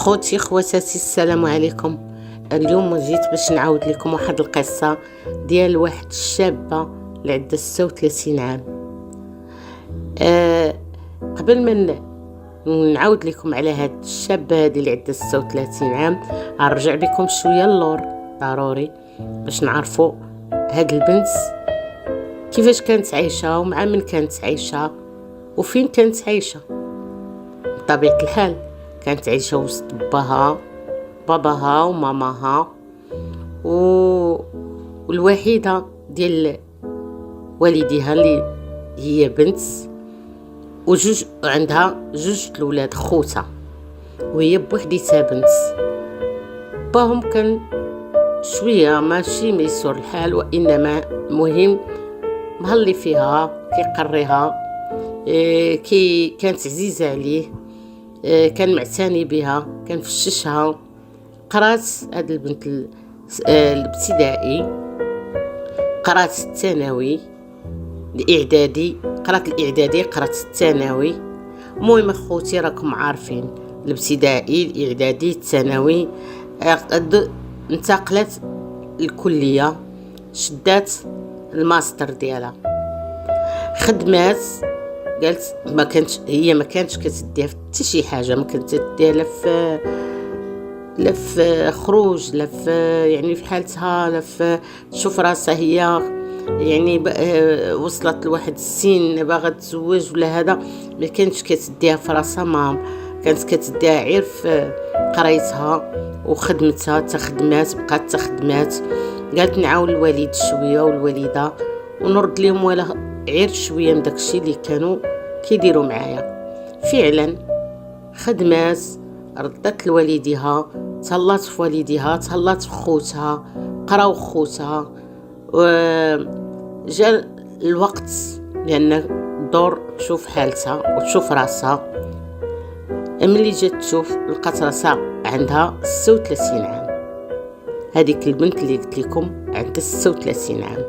خوتي خواتاتي، السلام عليكم. اليوم جيت باش نعاود لكم واحد القصه ديال واحد الشابه اللي عندها 36 عام. قبل ما نعاود لكم على هاد الشابه هذه اللي عندها 36 عام، غنرجع بكم شويه اللور ضروري باش نعرفوا هاد البنت كيفاش كانت عايشه ومع من كانت عايشه وفين كانت عايشه. بطبيعه الحال كانت عايشه وسط باباها وماماها والوحيده ديال والديها اللي هي بنت، عندها جوج الاولاد خوتها، وهي بوحديتها بنت. باهم كان شويه ماشي ميسور الحال، وانما مهم مهلي فيها كيقريها، كي كانت عزيزه عليه، كان معتني بها، كان فششها. قرات هاد البنت الابتدائي، قرات الثانوي، الاعدادي قرات الاعدادي، قرات الثانوي. المهم اخوتي راكم عارفين الابتدائي الاعدادي الثانوي، انتقلت الكليه، شدات الماستر ديالها، خدمات. قالت ما كانتش كتديها حتى شي حاجه، ما كانت تديها لا في خروج، لا في يعني في حالتها، لا في تشوف راسها هي يعني وصلت لواحد السن باغا تزوج ولا هذا، ما كانتش كتديها في راسها. ما كانت كتديها غير في قرايتها وخدمتها، تخدمات بقات تخدمات. قالت نعاون الوالد شويه والوالده ونرد لهم ولا غير شويه من داكشي اللي كانوا كيديروا معايا. فعلا خدمات، ردت لوالديها، تهلات في والديها، تهلات في خوتها، قراو خوتها. جا الوقت لان دور تشوف حالتها وتشوف راسها. ملي جات تشوف لقات راسها عندها 36 عام. هذيك البنت اللي قلت لكم عندها 36 عام،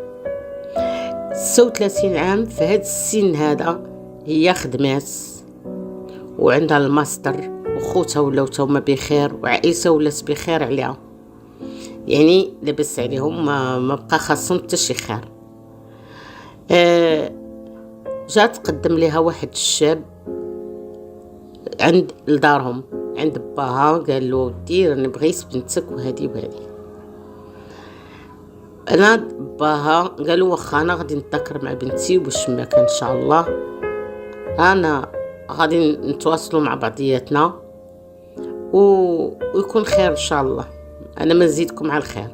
36 عام. في هذا السن هذا هي خدمات وعندها الماستر، وخوتها ولاو هما بخير، وعائلتها ولات بخير عليها، يعني لاباس عليهم، ما بقى خاصهم حتى شي خير. جات قدم لها واحد الشاب عند لدارهم، عند باها، قال له دير انا بغيت بنتك وهذه وهذه. انا باها قالوا واخا انا غادي نتذكر مع بنتي باش ما كان ان شاء الله انا غادي نتواصلوا مع بعضياتنا ويكون خير ان شاء الله، انا ما نزيدكم على الخير.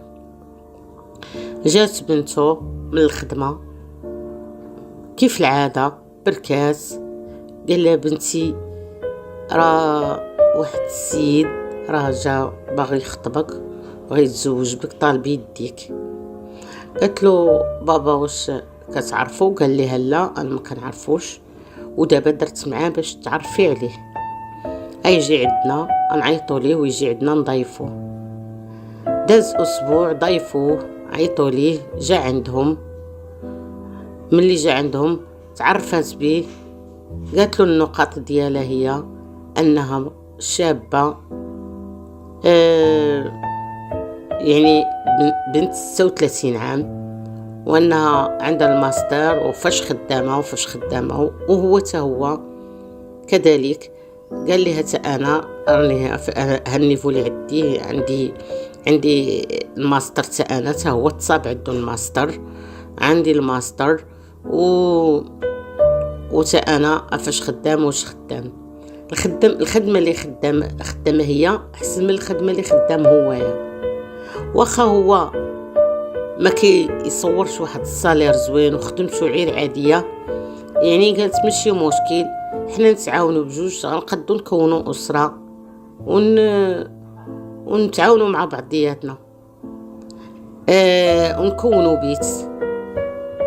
جات بنته من الخدمه كيف العاده بركات، قال لها بنتي راه واحد السيد راه جا باغي يخطبك، بغى يتزوج بك، طالب يديك. قالت له بابا واش كتعرفو؟ قال لها لا انا ما كنعرفوش، ودابا درت معاه باش تعرفي عليه، يجي عندنا نعيطوا ليه ويجي عندنا نضيفوه. داز اسبوع ضيفوه، عيطوا ليه، جا عندهم. ملي جا عندهم تعرفت به، قالت له النقاط ديالها هي انها شابه، يعني بنت 36 عام، وانها عندها الماستر وفاش خدامه وهو هو كذلك. قال لها انا راني هالنيفو اللي عندي الماستر، انا هو تصاب عنده الماستر، عندي الماستر انا فاش خدام واش خدام. الخدمه اللي خدامه هي احسن من الخدمه اللي خدام هويا، واخا هو ما كيصورش واحد الصالير زوين وخدمته غير عاديه. يعني قالت ماشي مشكل، حنا نتعاونوا بجوج، غنقدو نكونوا اسره ونتعاونوا مع بعضياتنا، ونكونوا بيت.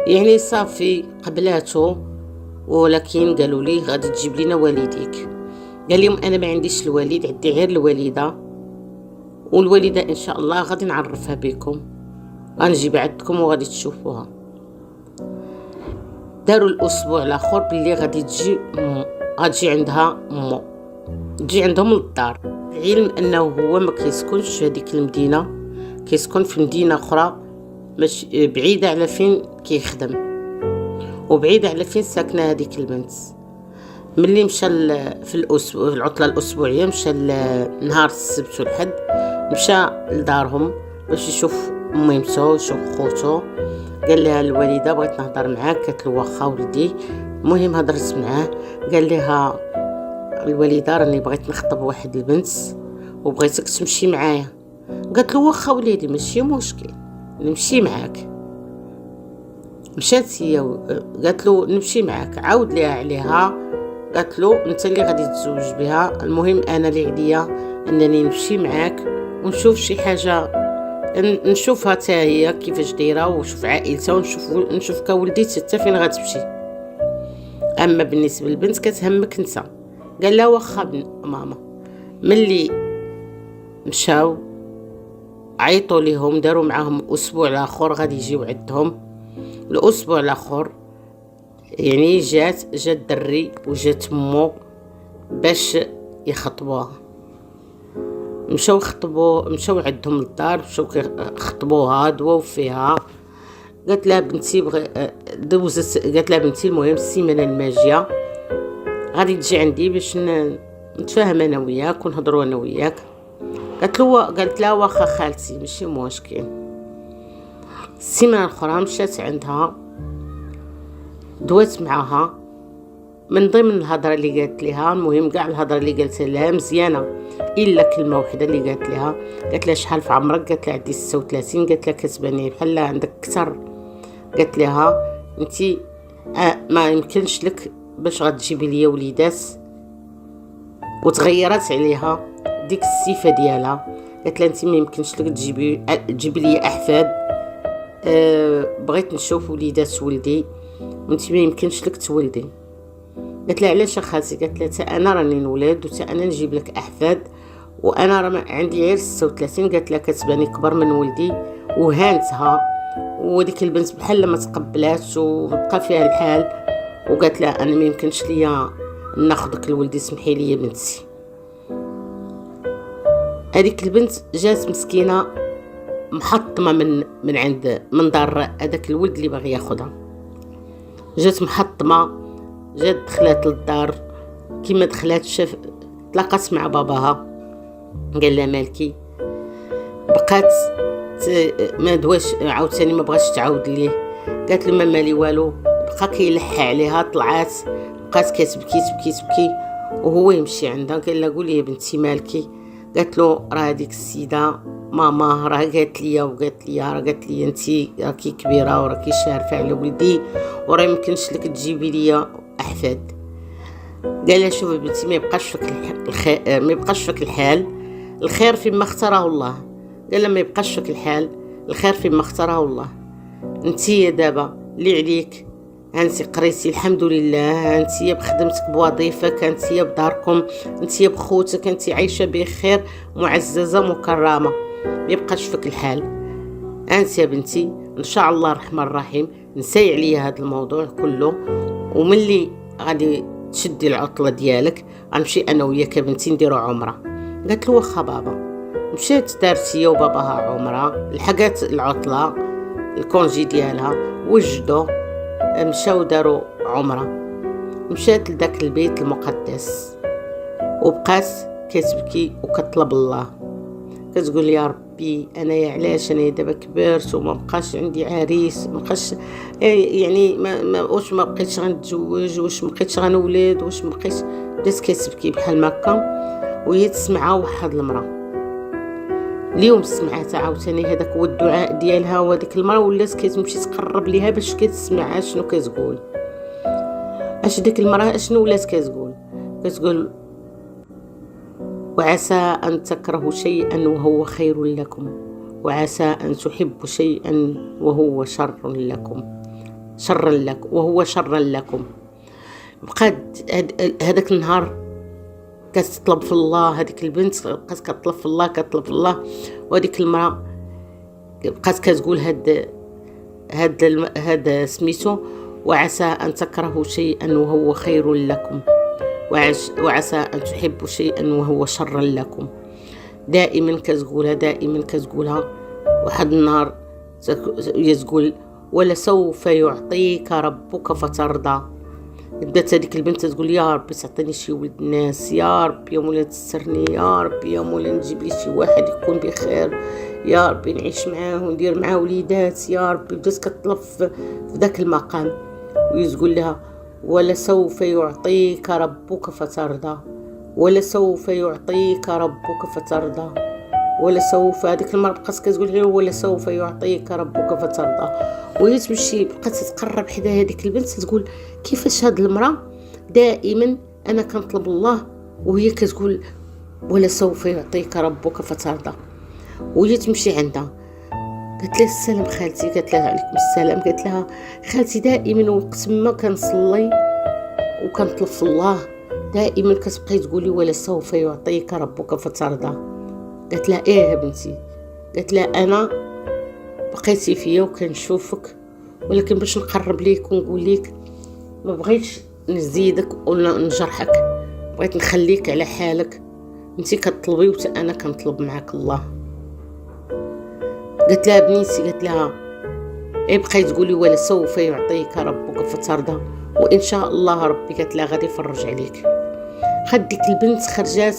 يعني صافي قبلاته، ولكن قالوا لي غادي تجيب لنا والديك. قال لهم انا ما عنديش الوالد، عندي غير الوالده، والوالده ان شاء الله غادي نعرفها بكم، غنجيب عندكم وغادي تشوفوها. داروا الاسبوع الاخر باللي غادي تجي عندها امو، تجي عندهم للدار. العلم انه هو ما كيسكنش في هذيك المدينه، كيسكن في مدينه اخرى مش بعيده على فين كيخدم، وبعيده على فين ساكنه هذيك البنت. ملي مشى في الاسبوع، العطله الاسبوعيه، مشى نهار السبت والحد، مشى لدارهم باش يشوف ميمتو يشوف خوتو. قال لها الوالده بغيت نهضر معاك. قالت له واخا ولدي. المهم هضرت معاه، قال لها الوالده راني بغيت نخطب واحد البنت وبغيتك تمشي معايا. قالت له واخا وليدي ماشي مشكل نمشي معاك. مشات هي قالت له نمشي معاك. عاود ليها عليها، قالت له انت اللي غادي تزوج بها، المهم انا اللي عليا انني نمشي معاك ونشوف شي حاجه، نشوفها حتى هي كيفاش دايره ونشوف عائلتها ونشوف كولدي حتى فين غتمشي. اما بالنسبه للبنت كتهمك انت. قال لها واخا ماما. ملي مشاو عيطوا ليهم، داروا معاهم اسبوع الاخر غادي يجيو عندهم. الاسبوع الاخر يعني جات الدري وجات امو باش يخطبوها. مشاو عندهم للدار، مشاو خطبوها، دواو فيها. قالت لها بنتي قالت لها بنتي المهم السيمانه الماجيه غادي تجي عندي باش نتفاهم انا وياك ونهضروا انا وياك. قالت لها واخا خالتي ماشي مشكل. السيمانه الاخرى مشات عندها، دوات معاها. من ضمن الهضره اللي قالت لها، المهم كاع الهضره اللي قالت لها مزيانه الا كلمه واحده اللي قالت لها. قالت لها شحال في عمرك؟ قالت لها عندي 36. قالت لها كتباني بحال عندك اكثر. قالت لها انتي ما يمكنش لك باش غتجيبي ليا وليدات. وتغيرت عليها ديك الصفه ديالها. قالت لها انتي ما يمكنش لك تجيبي ليا احفاد. بغيت نشوف وليدات ولدي وانتي ما يمكنش لك تولدي. قالت لها علاش خالتي؟ قالت لها تا انا راني نولد وتا انا نجيب لك احفاد وانا راه عندي غير 36. قالت لها كتباني كبر من ولدي. وهانتها، وديك البنت بحال ما تقبلات وبقى فيها الحال. وقالت لها انا ما يمكنش ليا ناخذك لولدي، سمحي لي يا بنتي. هذيك البنت جات مسكينه محطمه من دار هذاك الولد اللي باغي ياخذها. جات محطمه، جات دخلت للدار. كيما دخلت شاف تلاقات مع باباها، قال لها مالكي؟ بقات ما دواش عاوتاني، ما بغاش تعاود ليه. قالت له ما مالي والو. بقى كيلح عليها، طلعات بقات كتبكي وهو يمشي عندها. قال لها قولي يا بنتي مالكي؟ قالت له راه هذيك السيده ماما راه قالت لي انتي راكي كبيره وراكي شارفه على ولدي وراه يمكنش لك تجيبي ليا احفاد. قال لها شوفي بنتي، ما يبقاش فيك الحال، الخير فيما اختاره الله. قال لها ما يبقاش فيك الحال، الخير فيما اختاره الله. انتي دابا اللي عليك، انتي قريتي الحمد لله، انتي بخدمتك بوظيفك، انتي بداركم، انتي بخوتك، انتي عايشه بخير، معززه مكرمه، ما يبقاش فيك الحال. انت يا بنتي ان شاء الله الرحمن الرحيم نسي عليا هذا الموضوع كله، وملي غادي تشدي العطله ديالك غنمشي انا وياك يا بنتي نديرو عمره. قالت له واخا بابا. مشات دارت هي وباباها عمره، لحقات العطله الكونجي ديالها، وجدوا مشاو داروا عمره. مشات لذاك البيت المقدس وبقات كتبكي وكطلب الله، كتقول يا ربي انا علاش انا دابا كبرت وما بقاش عندي عريس، ما بقاش يعني واش ما بقيتش غنتزوج، واش ما بقيتش غنولد، واش ما بقيتش. بدات كتبكي بحال هكا وهي تسمعها واحد المراه. اليوم سمعتها عاوتاني، هذاك هو الدعاء ديالها، وهذيك المراه ولات كتمشي تقرب ليها باش كتسمعها شنو كتقول. اش ديك المراه اشنو ولات كتقول وعسى أن تكرهوا شيئا وهو خير لكم، وعسى أن تحبوا شيئا وهو شر لكم. بقات هذاك النهار كتطلب في الله، هذيك البنت بقات كتطلب في الله، وهذيك المرأة بقات كتقول هذا سميتو وعسى أن تكرهوا شيئا وهو خير لكم، وعسى أن تحبوا شيئا وهو شر لكم. دائما كتقولها. واحد النهار هي تقول ولسوف يعطيك ربك فترضى. بدات هذيك البنت تقول يا ربي تعطيني شي ولد الناس، يا ربي يا مولاي تسترني، يا ربي يا مولاي نجيب لي شي واحد يكون بخير، يا ربي نعيش معاه وندير معاه وليدات، يا ربي. بدات كتطلب في ذاك المقام، ويقول لها ولسوف يعطيك ربك فترضى، ولسوف يعطيك ربك فترضى، ولسوف. هذيك المرة بقات كتقول غير ولسوف يعطيك ربك فترضى. وهي تمشي بقات تتقرب حدا هذيك البنت تقول كيفاش هاد المرأة دائما انا كنطلب الله وهي كتقول ولسوف يعطيك ربك فترضى. وهي تمشي عندها قالت لها السلام خالتي، قالت لها عليكم السلام. قالت لها خالتي دائما وقت ما كنصلي وكنطلب في الله دائما كتبقاي تقولي ولسوف يعطيك ربك فترضى. قالت لها ايه يا بنتي. قالت لها انا بقيتي فيا وكنشوفك، ولكن باش نقرب ليك ونقول ليك ما بغيتش نزيدك ولا نجرحك، بغيت نخليك على حالك، انتي كتطلبي وتا انا كنطلب معاك الله. قالت لها بنيتي، قالت لها ايه بقاي تقولي ولسوف يعطيك ربك فترضى وان شاء الله ربي قالت لها غادي يفرج عليك. ديك البنت خرجات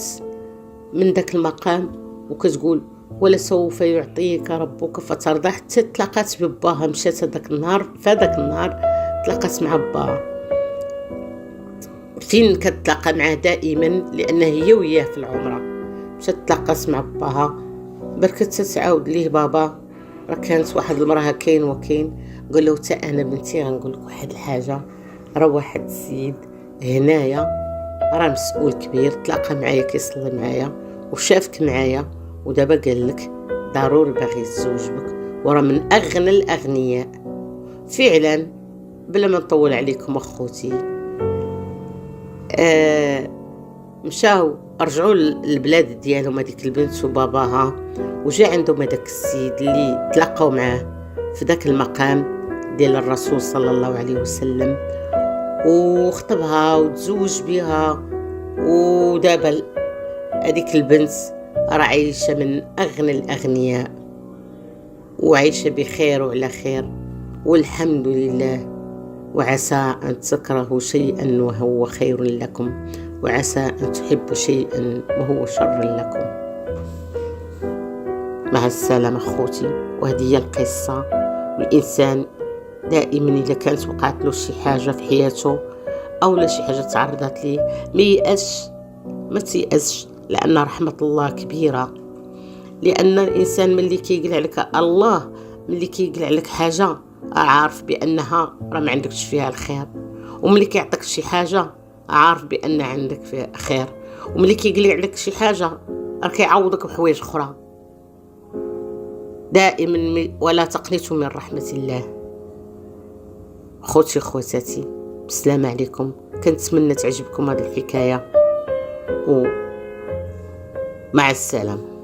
من داك المقام وكتقول ولسوف يعطيك ربك فترضى، حتى تلاقات بباها. مشات هذاك النهار، فهذاك النهار تلاقات مع باها. فين كتلاقى معاه دائما لان هي وياه في العمره. مشات تلاقات مع باها، بركت تعاود ليه بابا راه كانت واحد المراه كاين وكاين. قال له حتى انا بنتي غنقول لك واحد الحاجه، راه واحد السيد هنايا راه مسؤول كبير تلاقى معايا كيصلي معايا وشافك معايا، ودابا قال لك ضروري باغي يتزوج بك، وراه من اغنى الاغنياء. فعلا بلا ما نطول عليكم اخوتي، مشاو رجعوا للبلاد ديالهم هذيك البنت وباباها، وجا عندهم هذاك السيد اللي تلاقوا معاه في ذاك المقام ديال الرسول صلى الله عليه وسلم، وخطبها وتزوج بها. ودابا هذيك البنت راه عايشه من اغنى الاغنياء وعايشه بخير وعلى خير والحمد لله. وعسى ان تكرهوا شيئا وهو خير لكم، وعسى ان تحبوا شيئا وهو شر لكم. مع السلامه اخوتي. وهذه هي القصه. الانسان دائما اذا كانت وقعت له شي حاجه في حياته او لا شي حاجه تعرضت ليه ما تيأسش، لان رحمه الله كبيره. لان الانسان ملي كيقلع لك الله، ملي كيقلع لك حاجه عارف بانها راه ما عندكش فيها الخير، وملي كيعطيك شي حاجه عارف بان عندك فيها خير، وملي كيقلع لك شي حاجه راه كيعوضك بحوايج اخرى. دائما ولا تقنطوا من رحمه الله. خوتي خواتاتي، السلام عليكم. كنتمنى تعجبكم هذه الحكايه ومع السلامه.